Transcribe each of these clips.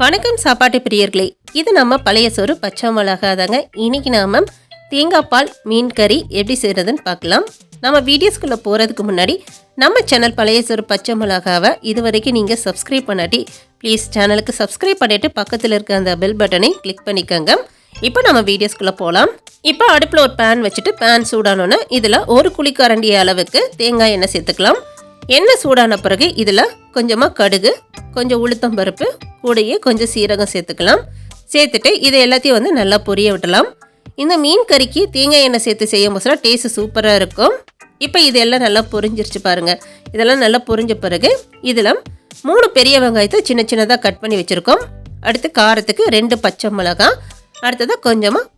வணக்கம் சாப்பாட்டு பிரியர்களே, இது நம்ம பழைய சோறு பச்சை மிளகா தாங்க. இன்னைக்கு நாம தேங்காய் பால் மீன் கறி எப்படி செய்கிறதுன்னு பார்க்கலாம். நம்ம வீடியோஸ்குள்ளே போகிறதுக்கு முன்னாடி நம்ம சேனல் பழைய சோறு பச்சை மிளகாவை இது வரைக்கும் நீங்கள் சப்ஸ்கிரைப் பண்ணாட்டி ப்ளீஸ் சேனலுக்கு சப்ஸ்கிரைப் பண்ணிவிட்டு பக்கத்தில் இருக்க அந்த பெல் பட்டனை கிளிக் பண்ணிக்கோங்க. இப்போ நம்ம வீடியோஸ்குள்ளே போகலாம். இப்போ அடுப்பில் ஒரு பேன் வச்சுட்டு பேன் சூடானோன்னு இதில் ஒரு குழிக்கரண்டி அளவுக்கு தேங்காய் எண்ணெய் சேர்த்துக்கலாம். எண்ணெய் சூடான பிறகு இதில் கொஞ்சமாக கடுகு, கொஞ்சம் உளுத்தம் பருப்பு, கூடையே கொஞ்சம் சீரகம் சேர்த்துக்கலாம். சேர்த்துட்டு இதை எல்லாத்தையும் நல்லா பொரிய விடலாம். இந்த மீன் கறிக்கு தேங்காய் எண்ணெய் சேர்த்து செய்யும் போது டேஸ்ட் சூப்பராக இருக்கும். இப்போ இதெல்லாம் நல்லா பொரிஞ்சிருச்சு பாருங்கள். இதெல்லாம் நல்லா பொரிஞ்ச பிறகு இதில் 3 பெரிய வெங்காயத்தை சின்ன சின்னதாக கட் பண்ணி வச்சுருக்கோம். அடுத்து காரத்துக்கு 2 பச்சை மிளகாய், அடுத்ததாக கொஞ்சமாக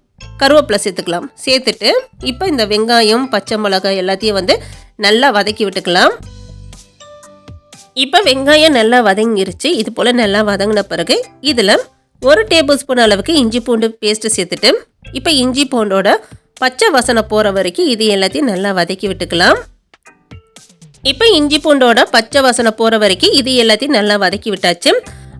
கருவேப்பிலை சேர்த்துக்கலாம். சேர்த்துட்டு இப்போ இந்த வெங்காயம் பச்சை மிளகாய் எல்லாத்தையும் நல்லா வதக்கி விட்டுக்கலாம். இப்போ வெங்காயம் நல்லா வதங்கிருச்சு. இது போல் நல்லா வதங்கின பிறகு இதில் 1 டேபிள் ஸ்பூன் அளவுக்கு இஞ்சி பூண்டு பேஸ்ட்டு சேர்த்துட்டு இப்போ இஞ்சி பூண்டோட பச்சை வாசனை போகிற வரைக்கும் இது எல்லாத்தையும் நல்லா வதக்கி விட்டுக்கலாம். இப்போ இஞ்சி பூண்டோட பச்சை வாசனை போகிற வரைக்கும் இது எல்லாத்தையும் நல்லா வதக்கி விட்டாச்சு.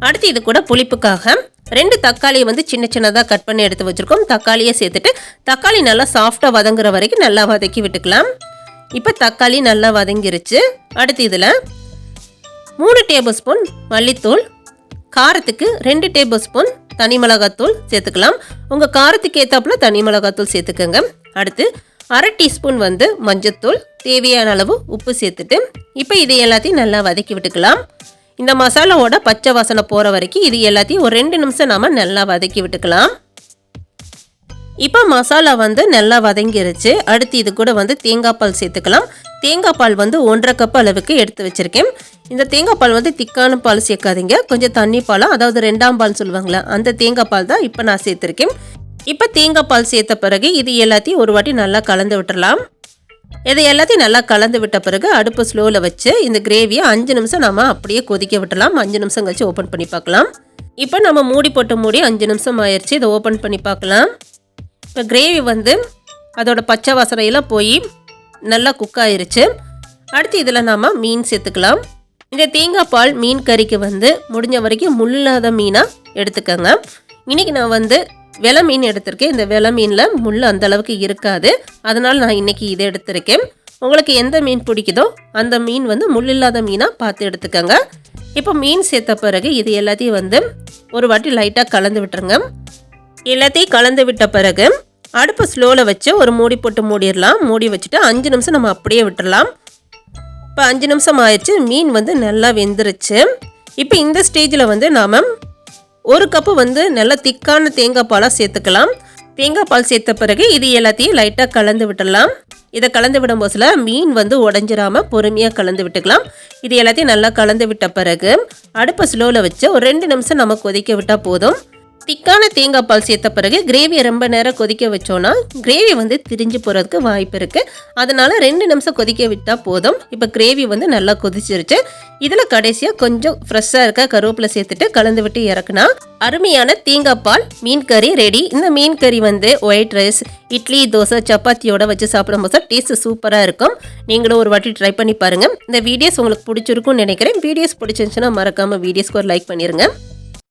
அடுத்து இது கூட புளிப்புக்காக 2 தக்காளியை சின்ன சின்னதாக கட் பண்ணி எடுத்து வச்சுருக்கோம். தக்காளியை சேர்த்துட்டு தக்காளி நல்லா சாஃப்டாக வதங்குற வரைக்கும் நல்லா வதக்கி விட்டுக்கலாம். இப்போ தக்காளி நல்லா வதங்கிருச்சு. அடுத்து இதில் 3 டேபிள் ஸ்பூன் மல்லித்தூள், காரத்துக்கு 2 டேபிள் ஸ்பூன் தனி மிளகாத்தூள் சேர்த்துக்கலாம். உங்கள் காரத்துக்கு ஏற்றாப்புல தனி மிளகாத்தூள் சேர்த்துக்கோங்க. அடுத்து 1/2 டீஸ்பூன் மஞ்சத்தூள், தேவையான அளவு உப்பு சேர்த்துட்டு இப்போ இது எல்லாத்தையும் நல்லா வதக்கி விட்டுக்கலாம். இந்த மசாலாவோட பச்சை வாசனை போகிற வரைக்கும் இது எல்லாத்தையும் ஒரு 2 நிமிஷம் நாம் நல்லா வதக்கி விட்டுக்கலாம். இப்போ மசாலா நல்லா வதங்கிருச்சு. அடுத்து இது கூட தேங்காய் பால் சேர்த்துக்கலாம். தேங்காய் பால் 1.5 கப் அளவுக்கு எடுத்து வச்சுருக்கேன். இந்த தேங்காய் பால் திக்கான பால் சேர்க்காதீங்க. கொஞ்சம் தண்ணி பாலாக, அதாவது 2ஆம் பால் சொல்லுவாங்களே அந்த தேங்காய் பால் தான் இப்போ நான் சேர்த்துருக்கேன். இப்போ தேங்காய் பால் சேர்த்த பிறகு இது எல்லாத்தையும் ஒரு வாட்டி நல்லா கலந்து விட்டுடலாம். இதை எல்லாத்தையும் நல்லா கலந்து விட்ட பிறகு அடுப்பு ஸ்லோவில் வச்சு இந்த கிரேவியை 5 நிமிஷம் நம்ம அப்படியே கொதிக்க விட்டுலாம். 5 நிமிஷம் கழிச்சு ஓப்பன் பண்ணி பார்க்கலாம். இப்போ நம்ம மூடி போட்டு மூடி 5 நிமிஷம் ஆயிடுச்சு. இதை ஓப்பன் பண்ணி பார்க்கலாம். இப்போ கிரேவி அதோட பச்சை வாசனையெல்லாம் போய் நல்லா குக் ஆயிருச்சு. அடுத்து இதில் நாம் மீன் சேர்த்துக்கலாம். இந்த தேங்காய் பால் மீன் கறிக்கு முடிஞ்ச வரைக்கும் முள்ளாத மீனாக எடுத்துக்கோங்க. இன்றைக்கி நான் வெலை மீன் எடுத்திருக்கேன். இந்த வெலை மீனில் முள் அந்தளவுக்கு இருக்காது, அதனால் நான் இன்றைக்கி இதை எடுத்திருக்கேன். உங்களுக்கு எந்த மீன் பிடிக்குதோ அந்த மீன் முள் இல்லாத மீனாக பார்த்து எடுத்துக்கோங்க. இப்போ மீன் சேர்த்த பிறகு இது எல்லாத்தையும் ஒரு வாட்டி லைட்டாக கலந்து விட்டுருங்க. எல்லாத்தையும் கலந்து விட்ட பிறகு அடுப்பு ஸ்லோவில் வச்சு ஒரு மூடி போட்டு மூடிடலாம். மூடி வச்சுட்டு 5 நிமிஷம் நம்ம அப்படியே விட்டுடலாம். இப்போ 5 நிமிஷம் ஆயிடுச்சு. மீன் நல்லா வெந்துருச்சு. இப்போ இந்த ஸ்டேஜில் நாம் 1 கப்பு நல்லா திக்கான தேங்காய் பாலாக சேர்த்துக்கலாம். தேங்காய் பால் சேர்த்த பிறகு இது எல்லாத்தையும் லைட்டாக கலந்து விட்டுடலாம். இதை கலந்து விடும் போதுல மீன் உடஞ்சிராமல் பொறுமையாக கலந்து விட்டுக்கலாம். இது எல்லாத்தையும் நல்லா கலந்து விட்ட பிறகு அடுப்பு ஸ்லோவில் வச்சு ஒரு 2 நிமிஷம் நம்ம கொதிக்க விட்டால் போதும். திக்கான தேங்காய் பால் சேர்த்த பிறகு கிரேவியை ரொம்ப நேரம் கொதிக்க வச்சோன்னா கிரேவி திரிஞ்சு போகிறதுக்கு வாய்ப்பு இருக்குது. அதனால் 2 நிமிஷம் கொதிக்க விட்டால் போதும். இப்போ கிரேவி நல்லா கொதிச்சிருச்சு. இதில் கடைசியாக கொஞ்சம் ஃப்ரெஷ்ஷாக இருக்க கருவேப்பிலை சேர்த்துட்டு கலந்து விட்டு இறக்குனா அருமையான தேங்காய் பால் மீன் கறி ரெடி. இந்த மீன் கறி ஒயிட் ரைஸ், இட்லி, தோசை, சப்பாத்தியோட வச்சு சாப்பிடும்போது டேஸ்ட் சூப்பராக இருக்கும். நீங்களும் ஒரு வாட்டி ட்ரை பண்ணி பாருங்கள். இந்த வீடியோஸ் உங்களுக்கு பிடிச்சிருக்கும்னு நினைக்கிறேன். வீடியோஸ் பிடிச்சிருந்துச்சுன்னா மறக்காமல் வீடியோஸ்க்கு ஒரு லைக் பண்ணிடுங்க.